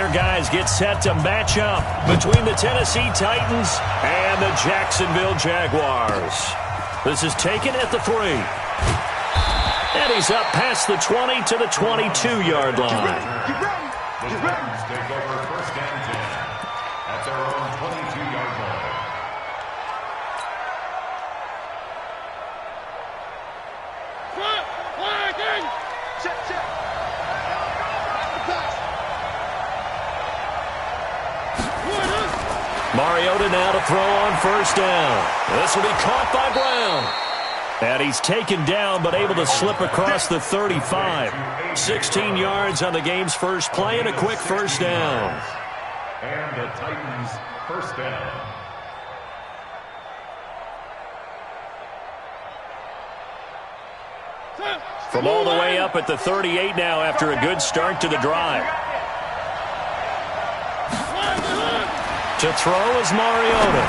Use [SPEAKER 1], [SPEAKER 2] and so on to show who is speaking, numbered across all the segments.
[SPEAKER 1] their guys get set to match up between the Tennessee Titans and the Jacksonville Jaguars. This is taken at the 3. And he's up past the 20 to the 22-yard line.
[SPEAKER 2] The Titans take over first and 10 at their own 22-yard line.
[SPEAKER 1] Mariota now to throw on first down. This will be caught by Brown. And he's taken down but able to slip across the 35. 16 yards on the game's first play and a quick first down.
[SPEAKER 2] And the Titans first down.
[SPEAKER 1] From all the way up at the 38 now after a good start to the drive. To throw is Mariota.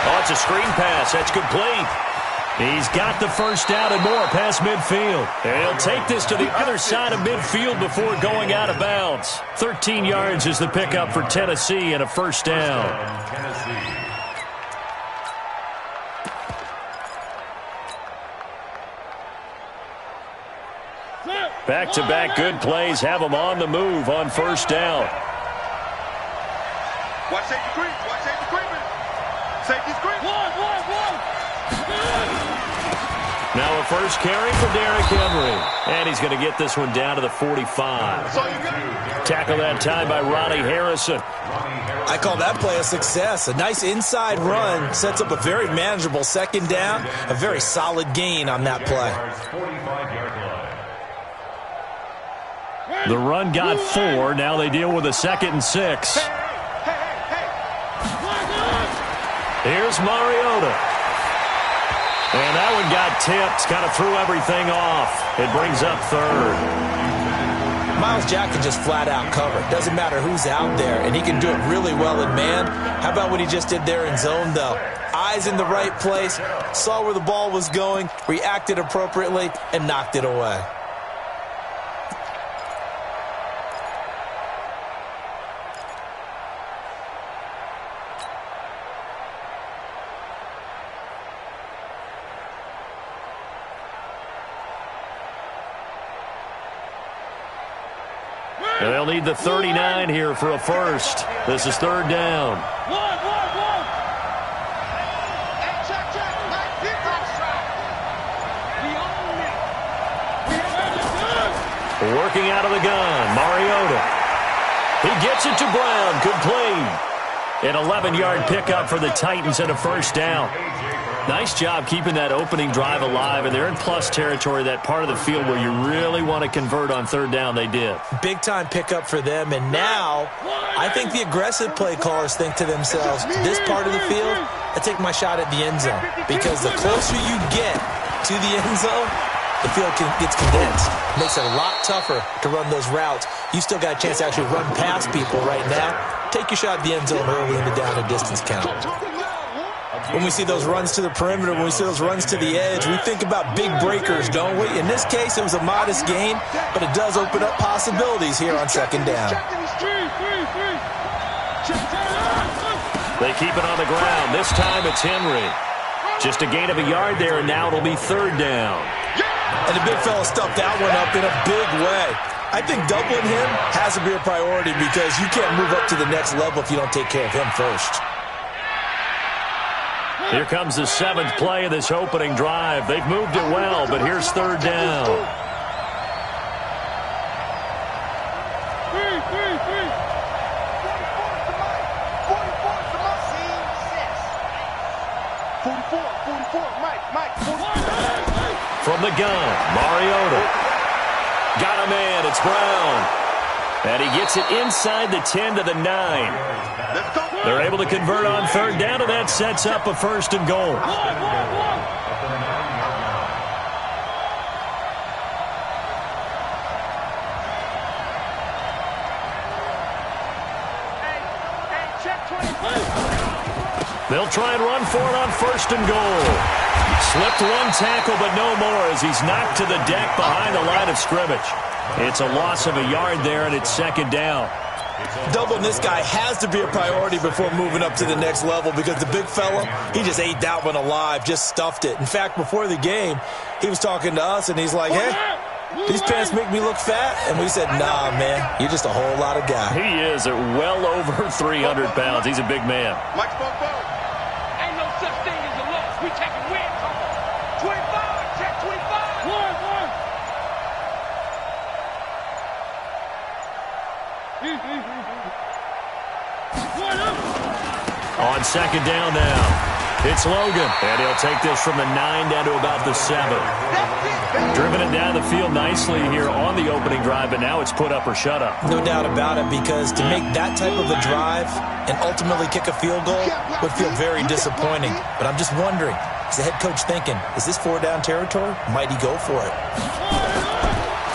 [SPEAKER 1] Oh, it's a screen pass. That's complete. He's got the first down and more past midfield. And he'll take this to the other side of midfield before going out of bounds. 13 yards is the pickup for Tennessee and a first down. Back-to-back good plays have them on the move on first down.
[SPEAKER 3] Watch safety creep. Watch safety creeping. Safety creep. One.
[SPEAKER 1] Now a first carry for Derrick Henry. And he's going to get this one down to the 45. Tackle that time by Ronnie Harrison.
[SPEAKER 4] I call that play a success. A nice inside run sets up a very manageable second down. A very solid gain on that play.
[SPEAKER 1] The run got 4. Now they deal with a 2nd and 6. Here's Mariota. And that one got tipped. Kind of threw everything off. It brings up 3rd.
[SPEAKER 4] Myles Jack can just flat out cover. Doesn't matter who's out there, and he can do it really well in man. How about what he just did there in zone, though? Eyes in the right place, saw where the ball was going, reacted appropriately, and knocked it away.
[SPEAKER 1] And they'll need the 39 here for a first. This is 3rd down. Working out of the gun, Mariota. He gets it to Brown, complete. An 11-yard pickup for the Titans and a first down. Nice job keeping that opening drive alive, and they're in plus territory, that part of the field where you really want to convert on 3rd down. They did.
[SPEAKER 4] Big-time pickup for them, and now I think the aggressive play callers think to themselves, this part of the field, I take my shot at the end zone, because the closer you get to the end zone, the field gets condensed. Makes it a lot tougher to run those routes. You still got a chance to actually run past people right now. Take your shot at the end zone early in the down and distance count. When we see those runs to the perimeter, when we see those runs to the edge, we think about big breakers, don't we? In this case, it was a modest gain, but it does open up possibilities here on 2nd down.
[SPEAKER 1] They keep it on the ground. This time it's Henry. Just a gain of a yard there, and now it'll be 3rd down.
[SPEAKER 4] And the big fella stuffed that one up in a big way. I think doubling him has to be a priority because you can't move up to the next level if you don't take care of him first.
[SPEAKER 1] Here comes the 7th play of this opening drive. They've moved it well, but here's 3rd down. From the gun, Mariota. Got a man, it's Brown. And he gets it inside the 10 to the 9. They're able to convert on 3rd down, and that sets up a 1st and goal. They'll try and run for it on 1st and goal. Slipped one tackle, but no more as he's knocked to the deck behind the line of scrimmage. It's a loss of a yard there, and it's 2nd down.
[SPEAKER 4] Doubling this guy has to be a priority before moving up to the next level because the big fella, he just ate that one alive, just stuffed it. In fact, before the game, he was talking to us, and he's like, hey, these pants make me look fat? And we said, nah, man, you're just a whole lot of guy.
[SPEAKER 1] He is at well over 300 pounds. He's a big man.
[SPEAKER 3] Mike spoke forward.
[SPEAKER 5] Ain't no such thing as a loss. We taking wins home. 25, check 25. One.
[SPEAKER 1] On second down now. It's Logan, and he'll take this from the 9 down to about the 7. Driven it down the field nicely here on the opening drive, but now it's put up or shut up.
[SPEAKER 4] No doubt about it, because to make that type of a drive and ultimately kick a field goal would feel very disappointing. But I'm just wondering, is the head coach thinking, is this 4-down territory? Might he go for it?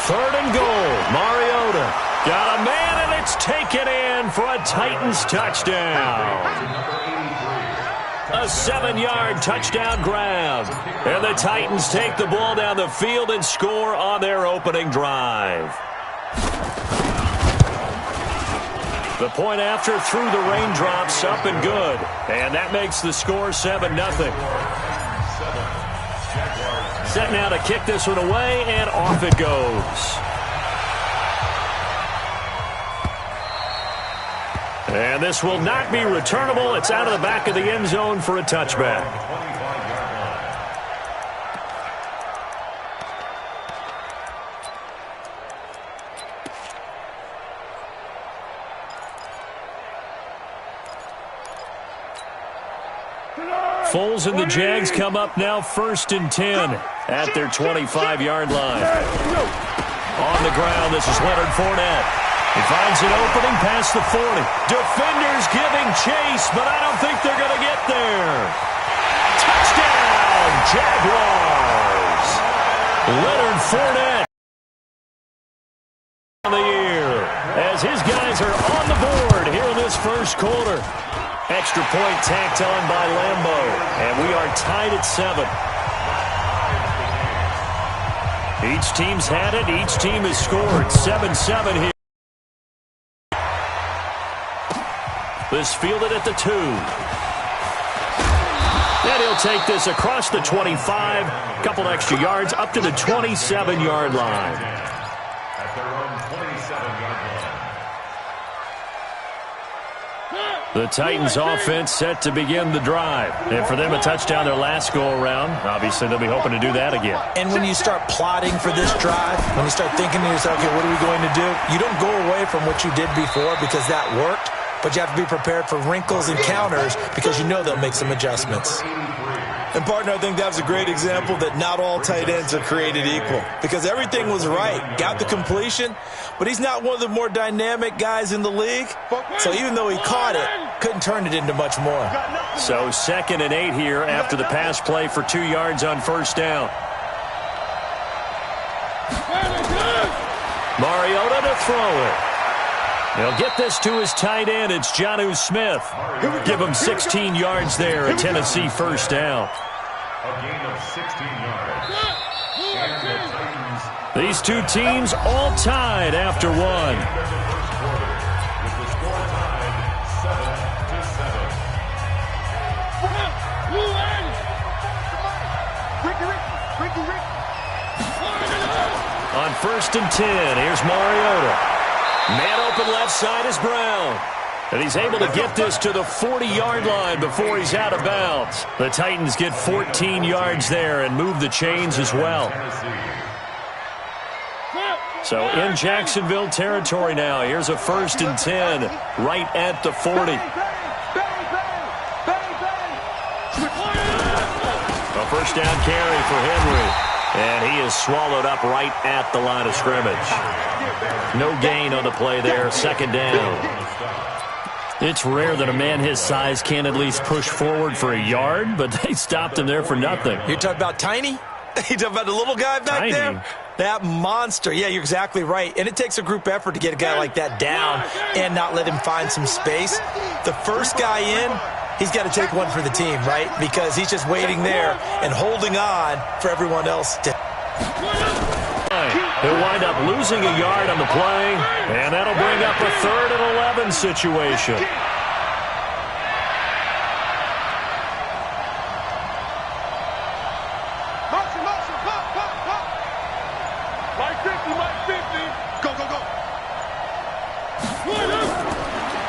[SPEAKER 1] 3rd and goal. Mariota got a man, and it's taken in for a Titans touchdown. A 7-yard touchdown grab. And the Titans take the ball down the field and score on their opening drive. The point after through the raindrops, up and good. And that makes the score 7-0. Set now to kick this one away, and off it goes. And this will not be returnable. It's out of the back of the end zone for a touchback. Foles and the Jags come up now 1st and 10 at their 25-yard line. On the ground, this is Leonard Fournette. He finds an opening past the 40. Defenders giving chase, but I don't think they're going to get there. Touchdown, Jaguars. Leonard Fournette on the year as his guys are on the board here in this first quarter. Extra point tacked on by Lambo, and we are tied at 7. Each team's had it. Each team has scored 7-7 here. This fielded at the 2. And he'll take this across the 25. Couple extra yards up to the 27-yard line.
[SPEAKER 2] At their own 27-yard line.
[SPEAKER 1] The Titans offense set to begin the drive. And for them, a touchdown their last go-around. Obviously, they'll be hoping to do that again.
[SPEAKER 4] And when you start plotting for this drive, when you start thinking to yourself, okay, what are we going to do? You don't go away from what you did before because that worked. But you have to be prepared for wrinkles and counters because you know they'll make some adjustments. And, partner, I think that was a great example that not all tight ends are created equal because everything was right. Got the completion, but he's not one of the more dynamic guys in the league. So even though he caught it, couldn't turn it into much more.
[SPEAKER 1] So 2nd and 8 here after the pass play for 2 yards on 1st down. Mariota to throw it. He'll get this to his tight end. It's Jonnu Smith. Give him 16 yards there, a Tennessee 1st down.
[SPEAKER 2] A gain of 16 yards. And the Titans.
[SPEAKER 1] These two teams all tied after one.
[SPEAKER 2] With the score tied 7-7.
[SPEAKER 1] On 1st and 10, here's Mariota. Man open left side is Brown. And he's able to get this to the 40-yard line before he's out of bounds. The Titans get 14 yards there and move the chains as well. So in Jacksonville territory now, here's a 1st and 10 right at the 40. A 1st down carry for Henry. And he is swallowed up right at the line of scrimmage. No gain on the play there, 2nd down. It's rare that a man his size can at least push forward for a yard, but they stopped him there for nothing.
[SPEAKER 4] You're talking about Tiny? You talking about the little guy back there? That monster. Yeah, you're exactly right. And it takes a group effort to get a guy like that down and not let him find some space. The first guy in, he's got to take one for the team, right? Because he's just waiting there and holding on for everyone else to.
[SPEAKER 1] He'll wind up losing a yard on the play, and that'll bring up a 3rd and 11 situation.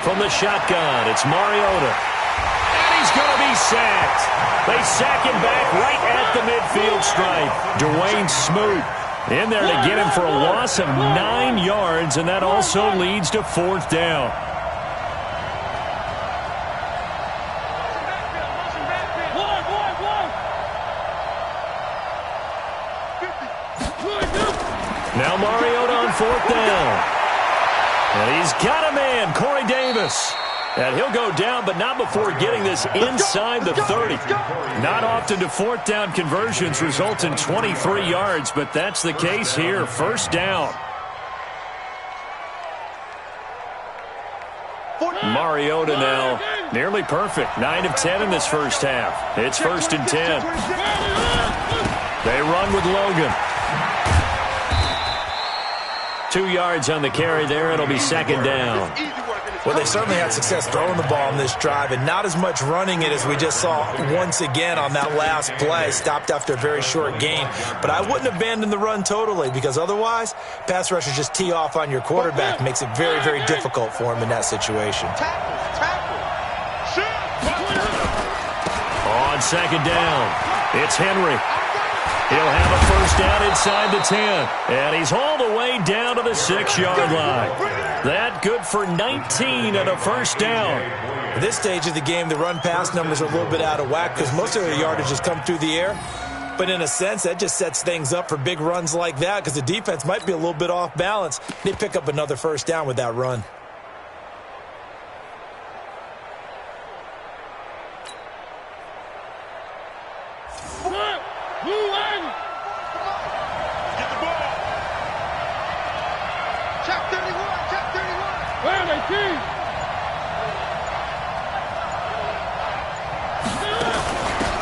[SPEAKER 1] From the shotgun, it's Mariota. And he's going to be sacked. They sack him back right at the midfield stripe. Dwayne Smoot in there to get him for a loss of 9 yards, and that also leads to 4th down. Now Mariota on 4th down. And he's got a man, Corey Davis. And he'll go down, but not before getting this inside the 30. Not often do 4th down conversions result in 23 yards, but that's the case here. 1st down. Mariota now nearly perfect. 9 of 10 in this first half. It's 1st and 10. They run with Logan. 2 yards on the carry there. It'll be 2nd down.
[SPEAKER 4] Well, they certainly had success throwing the ball on this drive, and not as much running it as we just saw once again on that last play. Stopped after a very short gain. But I wouldn't abandon the run totally, because otherwise, pass rushers just tee off on your quarterback. Makes it very, very difficult for him in that situation.
[SPEAKER 1] On 2nd down, it's Henry. He'll have a 1st down inside the 10. And he's all the way down to the 6-yard line. That good for 19 and a 1st down.
[SPEAKER 4] At this stage of the game, the run-pass numbers are a little bit out of whack because most of their yardage has come through the air. But in a sense, that just sets things up for big runs like that because the defense might be a little bit off balance. They pick up another 1st down with that run.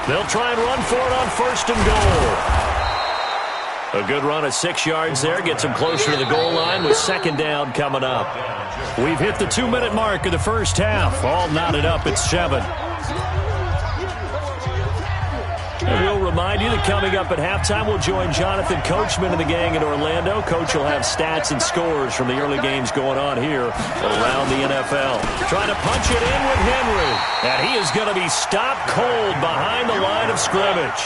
[SPEAKER 1] They'll try and run for it on 1st and goal. A good run of 6 yards there. Gets them closer to the goal line with 2nd down coming up. We've hit the 2-minute mark of the first half. All knotted up at 7. And we'll remind you that coming up at halftime, we'll join Jonathan Coachman and the gang in Orlando. Coach will have stats and scores from the early games going on here around the NFL. Trying to punch it in with Henry. And he is going to be stopped cold behind the line of scrimmage.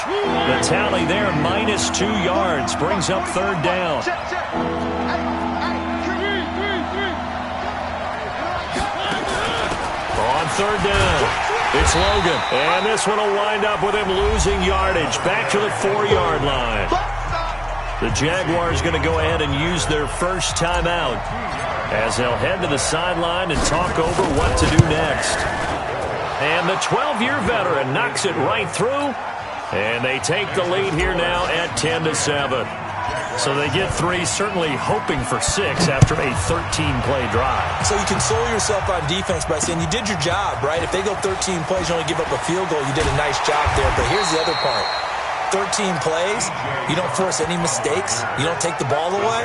[SPEAKER 1] The tally there, -2 yards, brings up 3rd down. On 3rd down. It's Logan, and this one will wind up with him losing yardage back to the 4-yard line. The Jaguars going to go ahead and use their first timeout as they'll head to the sideline and talk over what to do next. And the 12-year veteran knocks it right through, and they take the lead here now at 10-7. So they get 3, certainly hoping for 6 after a 13-play drive.
[SPEAKER 4] So you console yourself on defense by saying you did your job, right? If they go 13 plays, you only give up a field goal, you did a nice job there. But here's the other part. 13 plays, you don't force any mistakes, you don't take the ball away.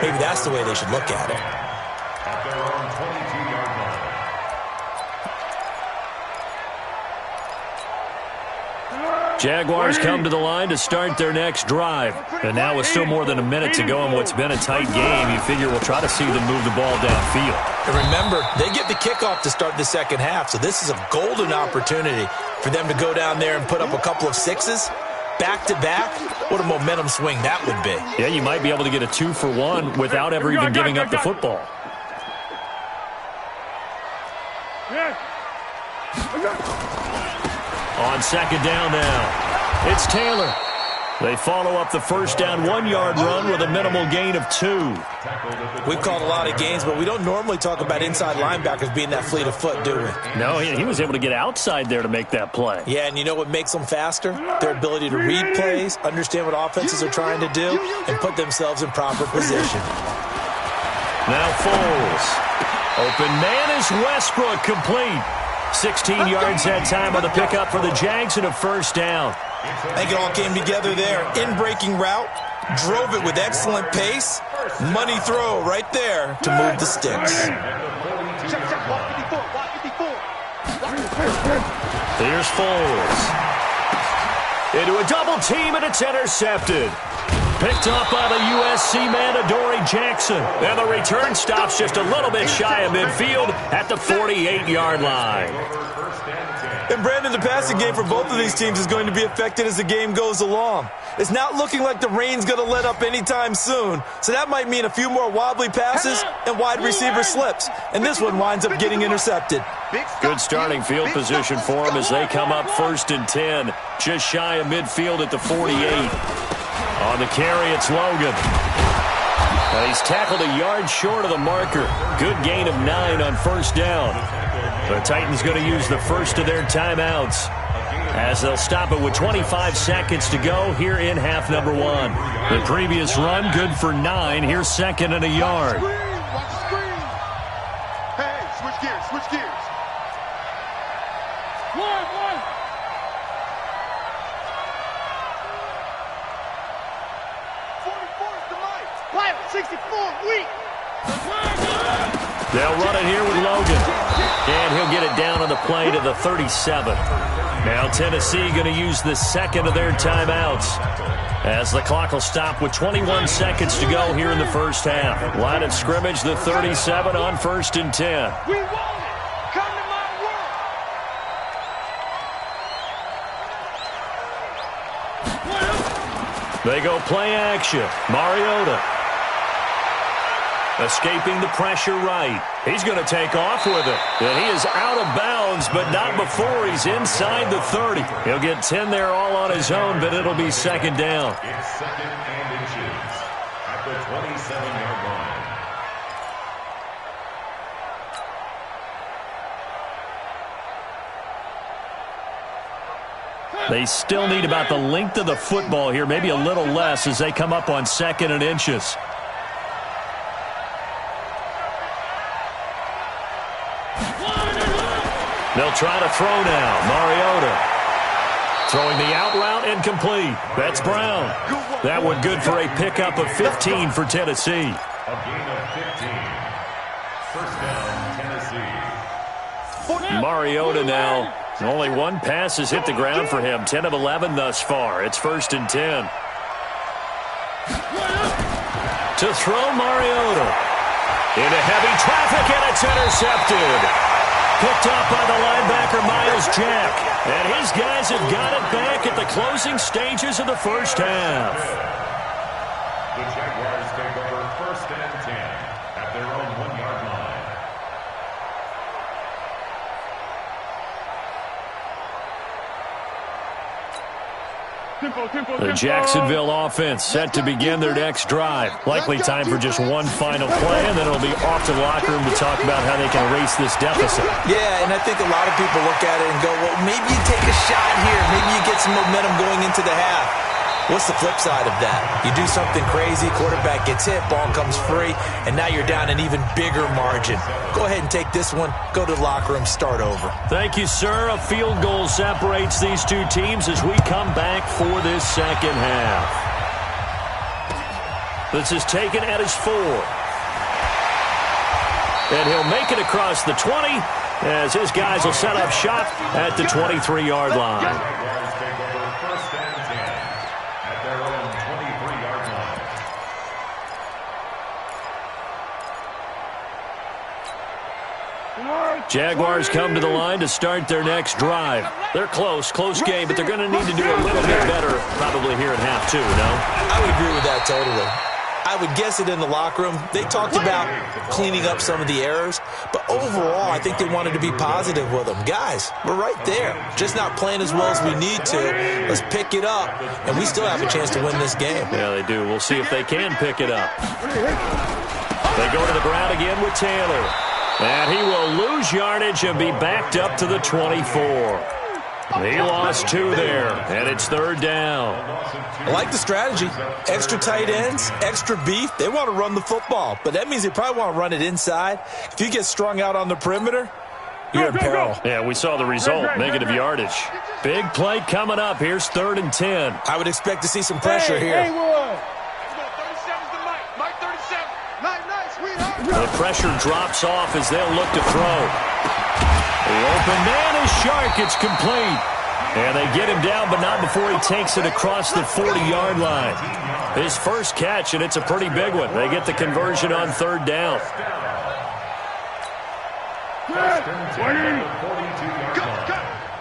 [SPEAKER 4] Maybe that's the way they should look at it.
[SPEAKER 2] At their own 22-yard line.
[SPEAKER 1] Jaguars come to the line to start their next drive. And now with still more than a minute to go in what's been a tight game, you figure we'll try to see them move the ball downfield.
[SPEAKER 4] And remember, they get the kickoff to start the second half, so this is a golden opportunity for them to go down there and put up a couple of 6s. Back-to-back, what a momentum swing that would be.
[SPEAKER 1] Yeah, you might be able to get a 2-for-1 without ever even giving up the football. On 2nd down now, it's Taylor. They follow up the 1st down 1-yard run with a minimal gain of 2.
[SPEAKER 4] We've called a lot of games, but we don't normally talk about inside linebackers being that fleet of foot, do we?
[SPEAKER 1] No, he was able to get outside there to make that play.
[SPEAKER 4] Yeah, and you know what makes them faster? Their ability to read plays, understand what offenses are trying to do, and put themselves in proper position.
[SPEAKER 1] Now Foles. Open man is Westbrook, complete. 16 yards that time on the pickup for the Jags and a 1st down.
[SPEAKER 4] I think it all came together there. In-breaking route, Drove it with excellent pace. Money throw right there to move the sticks.
[SPEAKER 1] Here's Foles. Into a double team, and it's intercepted. Picked up by the USC man, Adoree Jackson. And the return stops just a little bit shy of midfield at the 48-yard line.
[SPEAKER 4] And Brandon, the passing game for both of these teams is going to be affected as the game goes along. It's not looking like the rain's going to let up anytime soon, so that might mean a few more wobbly passes and wide receiver slips. And this one winds up getting intercepted.
[SPEAKER 1] Good starting field position for them as they come up 1st and 10, just shy of midfield at the 48. On the carry, it's Logan. And he's tackled a yard short of the marker. Good gain of 9 on 1st down. The Titans going to use the first of their timeouts as they'll stop it with 25 seconds to go here in half number 1. The previous run, good for 9. Here's 2nd and a yard.
[SPEAKER 3] Watch the screen. Hey, switch gears, switch gears.
[SPEAKER 5] One.
[SPEAKER 3] 44 is the mic.
[SPEAKER 5] Pilot 64, weak.
[SPEAKER 1] They'll run it here with Logan. And he'll get it down on the play to the 37. Now Tennessee going to use the second of their timeouts as the clock will stop with 21 seconds to go here in the first half. Line of scrimmage, the 37 on 1st and 10.
[SPEAKER 5] We want it. Come to my world.
[SPEAKER 1] They go play action. Mariota. Escaping the pressure right. He's going to take off with it. And he is out of bounds, but not before he's inside the 30. He'll get 10 there all on his own, but it'll be 2nd down.
[SPEAKER 2] It's 2nd and inches at the 27-yard line.
[SPEAKER 1] They still need about the length of the football here, maybe a little less as they come up on 2nd and inches. They'll try to throw now. Mariota throwing the out route incomplete. That's Brown. That one good for a pickup of 15 for Tennessee.
[SPEAKER 2] A gain of 15. 1st down, Tennessee.
[SPEAKER 1] Mariota now. Only one pass has hit the ground for him. 10 of 11 thus far. It's 1st and 10. To throw Mariota. Into heavy traffic, and it's intercepted. Picked up by the linebacker, Miles Jack. And his guys have got it back at the closing stages of the first half.
[SPEAKER 2] The Jaguars take over 1st and 10 at their own 1-yard line.
[SPEAKER 1] The Jacksonville offense set to begin their next drive. Likely time for just one final play, and then it'll be off to the locker room to talk about how they can erase this deficit.
[SPEAKER 4] Yeah, and I think a lot of people look at it and go, well, maybe you take a shot here. Maybe you get some momentum going into the half. What's the flip side of that? You do something crazy, quarterback gets hit, ball comes free, and now you're down an even bigger margin. Go ahead and take this one, go to the locker room, start over.
[SPEAKER 1] Thank you, sir. A field goal separates these two teams as we come back for this second half. This is taken at his 4. And he'll make it across the 20 as his guys will set up shop at the 23-yard line. Jaguars come to the line to start their next drive. They're close game, but they're going to need to do a little bit better probably here at half 2, no?
[SPEAKER 4] I would agree with that totally. I would guess it in the locker room. They talked about cleaning up some of the errors, but overall, I think they wanted to be positive with them. Guys, we're right there. Just not playing as well as we need to. Let's pick it up, and we still have a chance to win this game.
[SPEAKER 1] Yeah, they do. We'll see if they can pick it up. They go to the ground again with Taylor. And he will lose yardage and be backed up to the 24. He lost 2 there, and it's 3rd down.
[SPEAKER 4] I like the strategy. Extra tight ends, extra beef. They want to run the football, but that means they probably want to run it inside. If you get strung out on the perimeter, you're in peril.
[SPEAKER 1] Yeah, we saw the result, negative yardage. Big play coming up. Here's 3rd and 10.
[SPEAKER 4] I would expect to see some pressure here.
[SPEAKER 1] The pressure drops off as they'll look to throw. The open man is Shark. It's complete. And they get him down, but not before he takes it across the 40-yard line. His first catch, and it's a pretty big one. They get the conversion on third down.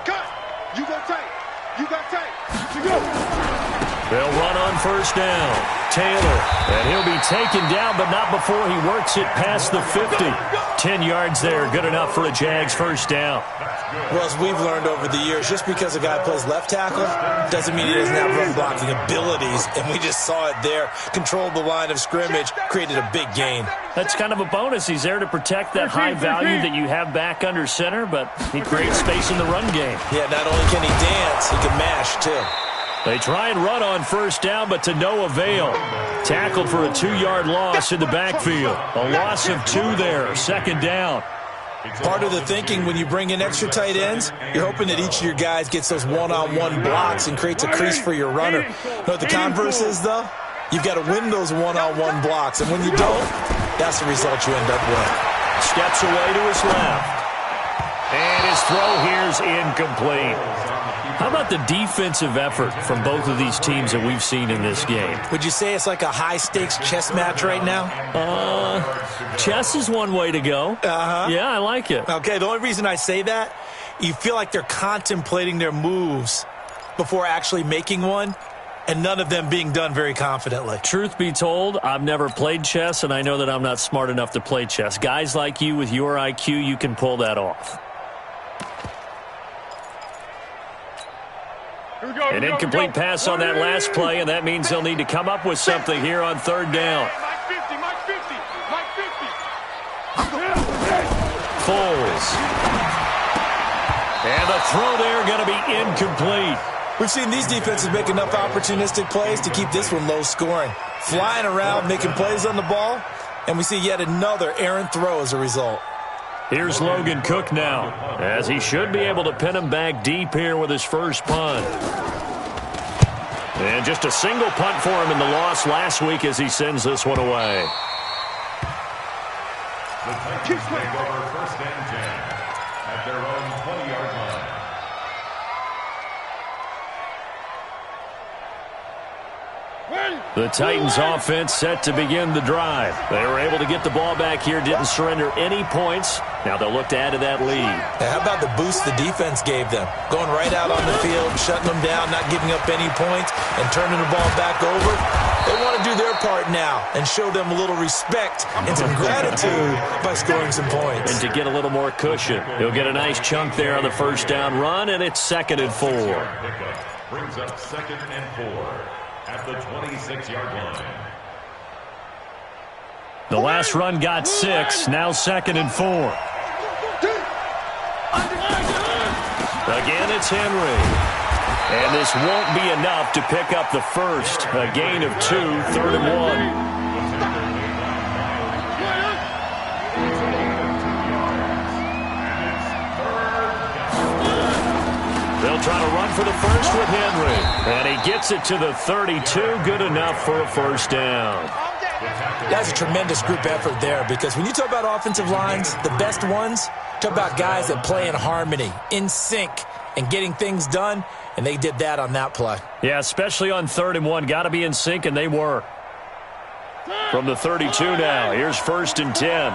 [SPEAKER 3] Cut. You go tight. You got tight. You go.
[SPEAKER 1] They'll run on first down. Taylor, and he'll be taken down, but not before he works it past the 50. 10 yards there, good enough for a Jags first down.
[SPEAKER 4] Well, as we've learned over the years, just because a guy plays left tackle doesn't mean he doesn't have run blocking abilities, and we just saw it there. Controlled the line of scrimmage, created a big gain.
[SPEAKER 1] That's kind of a bonus. He's there to protect that high value that you have back under center, but he creates space in the run game.
[SPEAKER 4] Yeah, not only can he dance, he can mash, too.
[SPEAKER 1] They try and run on first down, but to no avail. Tackled for a 2-yard loss in the backfield. A loss of 2 there, second down.
[SPEAKER 4] Part of the thinking when you bring in extra tight ends, you're hoping that each of your guys gets those one-on-one blocks and creates a crease for your runner. You know what the converse is, though? You've got to win those one-on-one blocks, and when you don't, that's the result you end up with.
[SPEAKER 1] Steps away to his left. And his throw here's incomplete. How about the defensive effort from both of these teams that we've seen in this game?
[SPEAKER 4] Would you say it's like a high-stakes chess match right now?
[SPEAKER 1] Chess is one way to go.
[SPEAKER 4] Uh-huh.
[SPEAKER 1] Yeah, I like it.
[SPEAKER 4] Okay, the only reason I say that, you feel like they're contemplating their moves before actually making one, and none of them being done very confidently.
[SPEAKER 1] Truth be told, I've never played chess, and I know that I'm not smart enough to play chess. Guys like you with your IQ, you can pull that off. An incomplete pass on that last play, and that means they'll need to come up with something here on third down. Foles. And the throw there going to be incomplete.
[SPEAKER 4] We've seen these defenses make enough opportunistic plays to keep this one low scoring. Flying around, making plays on the ball, and we see yet another errant throw as a result.
[SPEAKER 1] Here's Logan Cook now, as he should be able to pin him back deep here with his first punt. And just a single punt for him in the loss last week as he sends this one away.
[SPEAKER 2] The Titans take over first and 10 at their own 20-yard line.
[SPEAKER 1] The Titans offense set to begin the drive. They were able to get the ball back here, didn't surrender any points. Now they'll look to add to that lead.
[SPEAKER 4] How about the boost the defense gave them? Going right out on the field, shutting them down, not giving up any points, and turning the ball back over. They want to do their part now and show them a little respect and some gratitude by scoring some points.
[SPEAKER 1] And to get a little more cushion, he'll get a nice chunk there on the first down run, and it's 2nd and 4.
[SPEAKER 2] Brings up 2nd and 4. At the 26-yard line.
[SPEAKER 1] The last run got 6, now 2nd and 4. Again, it's Henry. And this won't be enough to pick up the first. A gain of 2, 3rd and 1. They'll try to run for the first with Henry. And he gets it to the 32. Good enough for a first down.
[SPEAKER 4] That's a tremendous group effort there, because when you talk about offensive lines, the best ones, talk about guys that play in harmony, in sync, and getting things done, and they did that on that play.
[SPEAKER 1] Yeah, especially on 3rd and 1. Got to be in sync, and they were. From the 32 now, here's 1st and 10.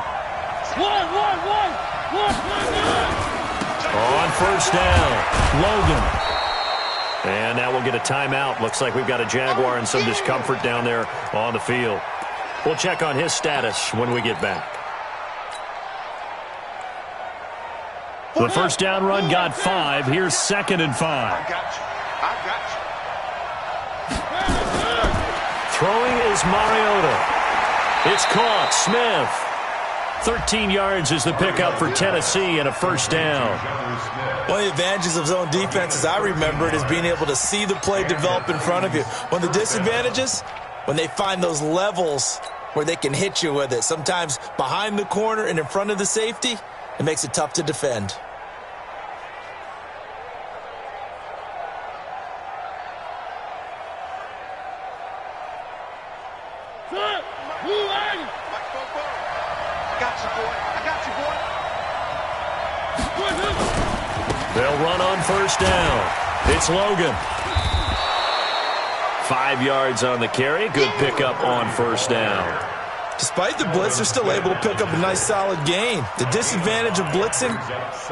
[SPEAKER 1] On first down, Logan. And now we'll get a timeout. Looks like we've got a Jaguar in some discomfort down there on the field. We'll check on his status when we get back. The first down run got 5. Here's 2nd and 5.
[SPEAKER 3] I got you.
[SPEAKER 1] Throwing is Mariota. It's caught. Smith. 13 yards is the pickup for Tennessee and a first down.
[SPEAKER 4] One of the advantages of zone defense, as I remember it, is being able to see the play develop in front of you. One of the disadvantages, when they find those levels where they can hit you with it, sometimes behind the corner and in front of the safety, it makes it tough to defend.
[SPEAKER 1] They'll run on first down. It's Logan. 5 yards on the carry. Good pickup on first down.
[SPEAKER 4] Despite the blitz, they're still able to pick up a nice solid gain. The disadvantage of blitzing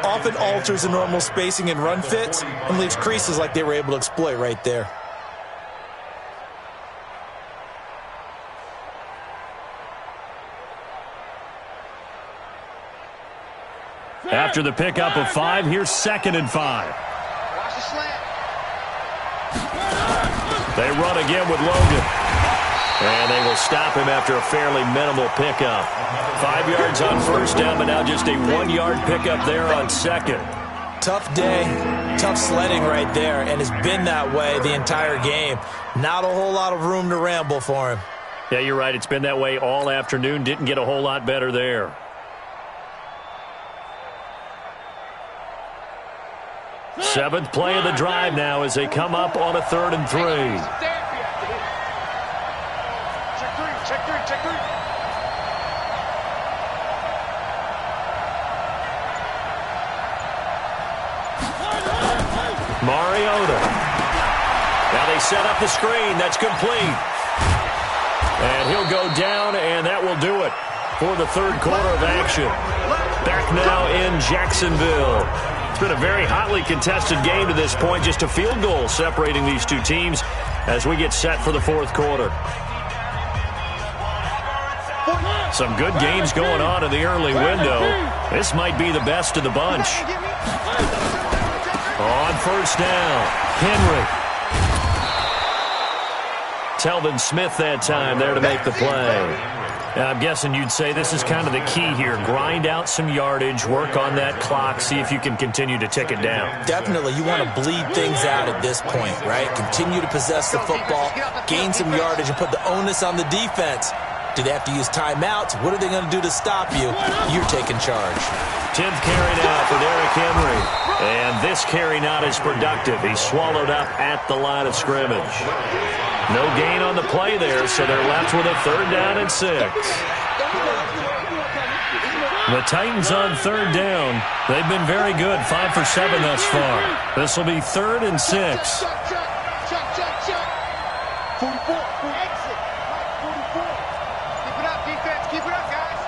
[SPEAKER 4] often alters the normal spacing and run fits and leaves creases like they were able to exploit right there.
[SPEAKER 1] After the pickup of 5, here's 2nd and 5.
[SPEAKER 3] Watch the slant.
[SPEAKER 1] They run again with Logan. And they will stop him after a fairly minimal pickup. 5 yards on first down, but now just a 1-yard pickup there on 2nd.
[SPEAKER 4] Tough day, tough sledding right there, and it's been that way the entire game. Not a whole lot of room to ramble for him.
[SPEAKER 1] Yeah, you're right. It's been that way all afternoon. Didn't get a whole lot better there. Seventh play of the drive now as they come up on a 3rd and 3.
[SPEAKER 3] Check three.
[SPEAKER 1] Mariota. Now they set up the screen. That's complete. And he'll go down, and that will do it for the 3rd quarter of action. Back now in Jacksonville. It's been a very hotly contested game to this point. Just a field goal separating these two teams as we get set for the 4th quarter. Some good games going on in the early window. This might be the best of the bunch. On first down, Henry. Telvin Smith that time there to make the play. I'm guessing you'd say this is kind of the key here. Grind out some yardage, work on that clock, see if you can continue to tick it down.
[SPEAKER 4] Definitely, you want to bleed things out at this point, right? Continue to possess the football, gain some yardage, and put the onus on the defense. Do they have to use timeouts? What are they going to do to stop you? You're taking charge.
[SPEAKER 1] 10th carry now for Derrick Henry. And this carry not as productive. He's swallowed up at the line of scrimmage. No gain on the play there, so they're left with a 3rd down and 6. The Titans on 3rd down. They've been very good, 5 for 7 thus far. This will be 3rd and 6.
[SPEAKER 3] Check. 44. Exit. 44. Keep it up, defense. Keep it up, guys.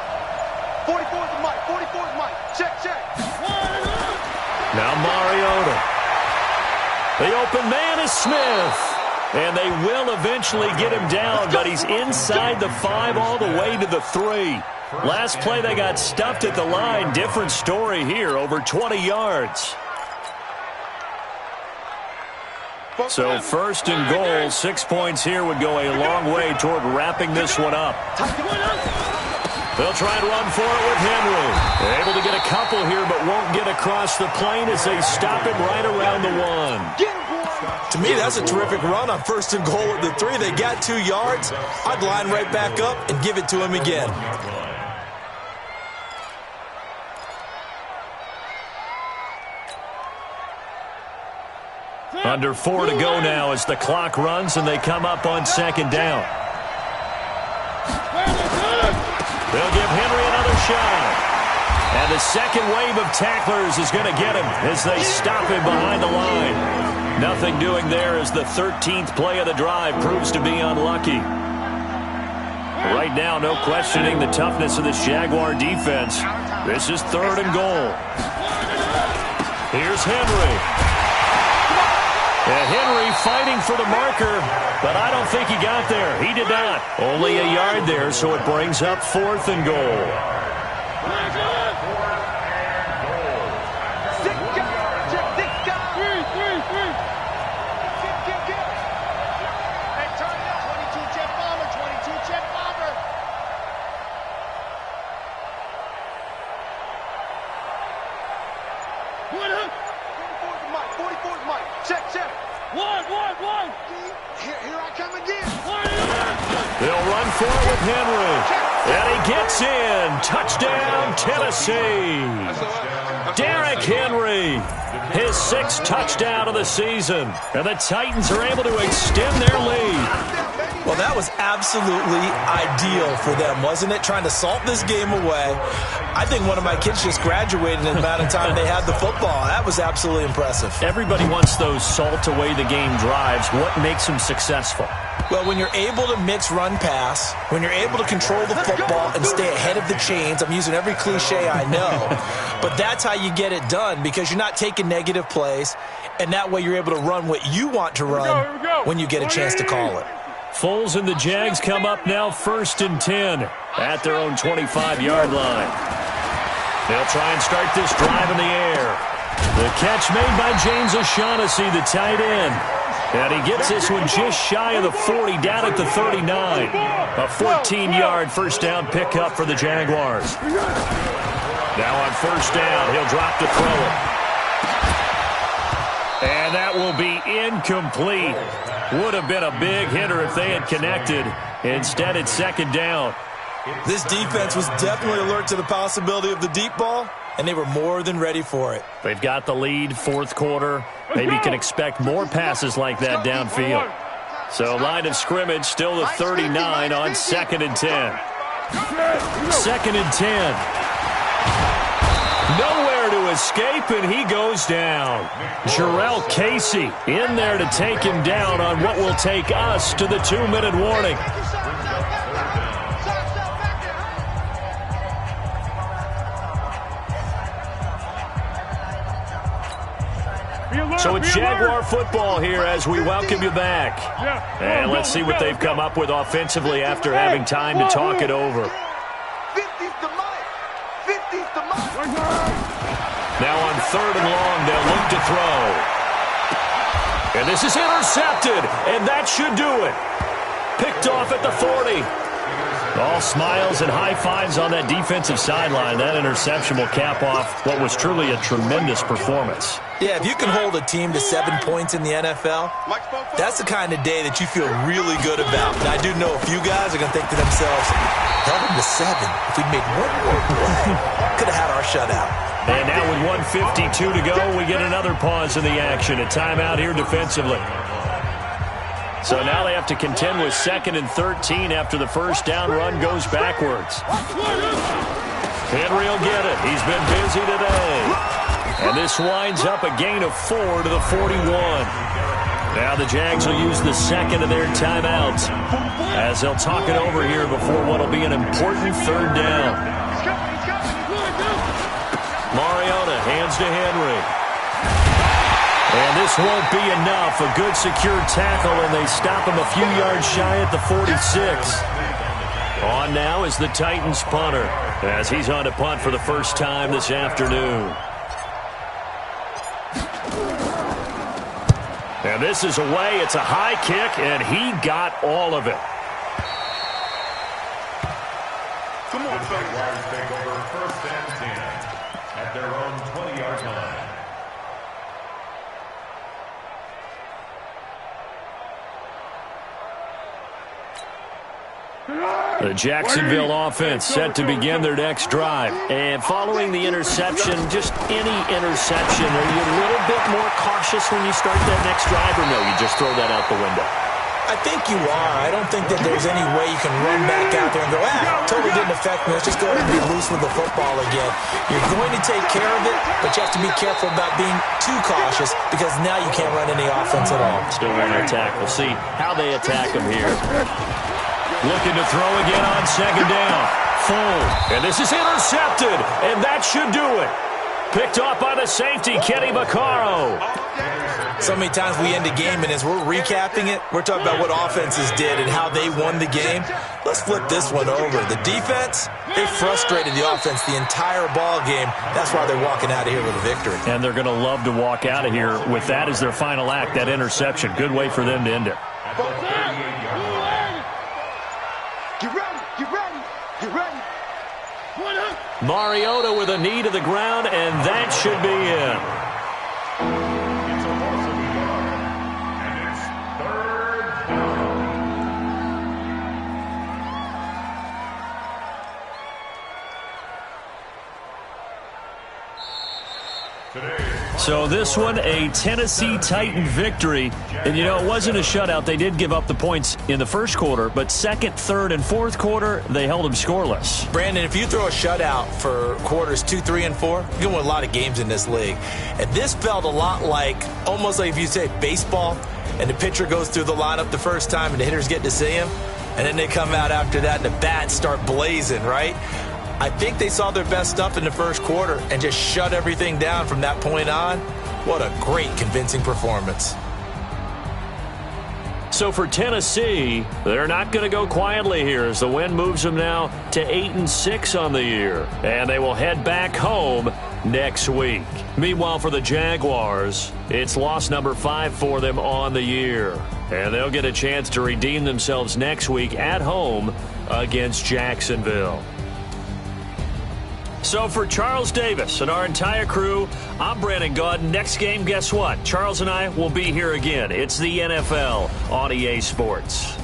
[SPEAKER 3] 44 is the mic. 44 is Mike. Check.
[SPEAKER 1] Now Mariota. The open man is Smith. And they will eventually get him down, but he's inside the 5 all the way to the 3. Last play they got stuffed at the line. Different story here, over 20 yards. So 1st and goal, 6 points here would go a long way toward wrapping this one up. They'll try and run for it with Henry. They're able to get a couple here, but won't get across the plane as they stop him right around the 1.
[SPEAKER 4] To me, that's a terrific run on 1st and goal at the 3. They got 2 yards. I'd line right back up and give it to him again.
[SPEAKER 1] Under 4 to go now as the clock runs and they come up on 2nd down. They'll give Henry another shot. And the second wave of tacklers is going to get him as they stop him behind the line. Nothing doing there as the 13th play of the drive proves to be unlucky. Right now, no questioning the toughness of this Jaguar defense. This is 3rd and goal. Here's Henry. And Henry fighting for the marker, but I don't think he got there. He did not. Only a yard there, so it brings up 4th and goal.
[SPEAKER 3] One. Here I come again.
[SPEAKER 1] They'll run for it with Henry. And he gets in. Touchdown, Tennessee. Derrick Henry, his 6th touchdown of the season. And the Titans are able to extend their lead.
[SPEAKER 4] Well, that was absolutely ideal for them, wasn't it? Trying to salt this game away. I think one of my kids just graduated in the amount of time they had the football. That was absolutely impressive.
[SPEAKER 1] Everybody wants those salt-away-the-game drives. What makes them successful?
[SPEAKER 4] Well, when you're able to mix run-pass, when you're able to control the football and stay ahead of the chains, I'm using every cliche I know, but that's how you get it done because you're not taking negative plays, and that way you're able to run what you want to run when you get a chance to call it.
[SPEAKER 1] Foles and the Jags come up now 1st and 10 at their own 25-yard line. They'll try and start this drive in the air. The catch made by James O'Shaughnessy, the tight end. And he gets this one just shy of the 40, down at the 39. A 14-yard first down pickup for the Jaguars. Now on first down, he'll drop to throw it. And that will be incomplete. Would have been a big hitter if they had connected. Instead, it's second down.
[SPEAKER 4] This defense was definitely alert to the possibility of the deep ball, and they were more than ready for it.
[SPEAKER 1] They've got the lead, fourth quarter. Maybe can expect more passes like that downfield. So line of scrimmage, still the 39 on 2nd and 10. 2nd and 10. Nowhere to escape, and he goes down. Jarrell Casey in there to take him down on what will take us to the 2-minute warning. So it's Jaguar football here as we welcome you back. And let's see what they've come up with offensively after having time to talk it over. Now on 3rd and long, they'll look to throw. And this is intercepted, and that should do it. Picked off at the 40. All smiles and high fives on that defensive sideline. That interception will cap off what was truly a tremendous performance.
[SPEAKER 4] Yeah, if you can hold a team to 7 points in the NFL, that's the kind of day that you feel really good about. And I do know a few guys are going to think to themselves, held them to 7. If we'd made one more play, could have had our shutout.
[SPEAKER 1] And now with 1:52 to go, we get another pause in the action. A timeout here defensively. So now they have to contend with 2nd and 13 after the first down run goes backwards. Henry will get it. He's been busy today. And this winds up a gain of 4 to the 41. Now the Jags will use the second of their timeouts as they'll talk it over here before what will be an important 3rd down. Mariota hands to Henry. And this won't be enough. A good secure tackle, and they stop him a few yards shy at the 46. On now is the Titans punter as he's on to punt for the first time this afternoon. And this is away. It's a high kick, and he got all of it.
[SPEAKER 2] Come on, Jaguars take over 1st and 10 at their own 20-yard line.
[SPEAKER 1] The Jacksonville offense set to begin their next drive. And following the interception, just any interception, are you a little bit more cautious when you start that next drive, or no, you just throw that out the window?
[SPEAKER 4] I think you are. I don't think that there's any way you can run back out there and go, totally didn't affect me. Let's just go ahead and be loose with the football again. You're going to take care of it, but you have to be careful about being too cautious because now you can't run any offense at all.
[SPEAKER 1] Still want to attack. We'll see how they attack him here. Looking to throw again on 2nd down. Full. And this is intercepted, and that should do it. Picked off by the safety, Kenny Vaccaro.
[SPEAKER 4] So many times we end a game, and as we're recapping it, we're talking about what offenses did and how they won the game. Let's flip this one over. The defense, they frustrated the offense the entire ball game. That's why they're walking out of here with a victory.
[SPEAKER 1] And they're going to love to walk out of here with that as their final act, that interception. Good way for them to end it.
[SPEAKER 3] Get ready, get ready, get ready.
[SPEAKER 1] Mariota with a knee to the ground, and that should be in.
[SPEAKER 2] It's a loss of a yard, and it's 3rd down.
[SPEAKER 1] So this one, a Tennessee Titan victory. And, you know, it wasn't a shutout. They did give up the points in the first quarter, but second, third, and fourth quarter, they held them scoreless.
[SPEAKER 4] Brandon, if you throw a shutout for quarters 2, 3, and 4, you're going to win a lot of games in this league. And this felt a lot like, almost like if you say baseball, and the pitcher goes through the lineup the first time and the hitters get to see him, and then they come out after that and the bats start blazing, right? I think they saw their best stuff in the first quarter and just shut everything down from that point on. What a great, convincing performance.
[SPEAKER 1] So for Tennessee, they're not going to go quietly here as the win moves them now to 8-6 on the year. And they will head back home next week. Meanwhile, for the Jaguars, it's loss number 5 for them on the year. And they'll get a chance to redeem themselves next week at home against Jacksonville. So for Charles Davis and our entire crew, I'm Brandon Gaudin. Next game, guess what? Charles and I will be here again. It's the NFL on EA Sports.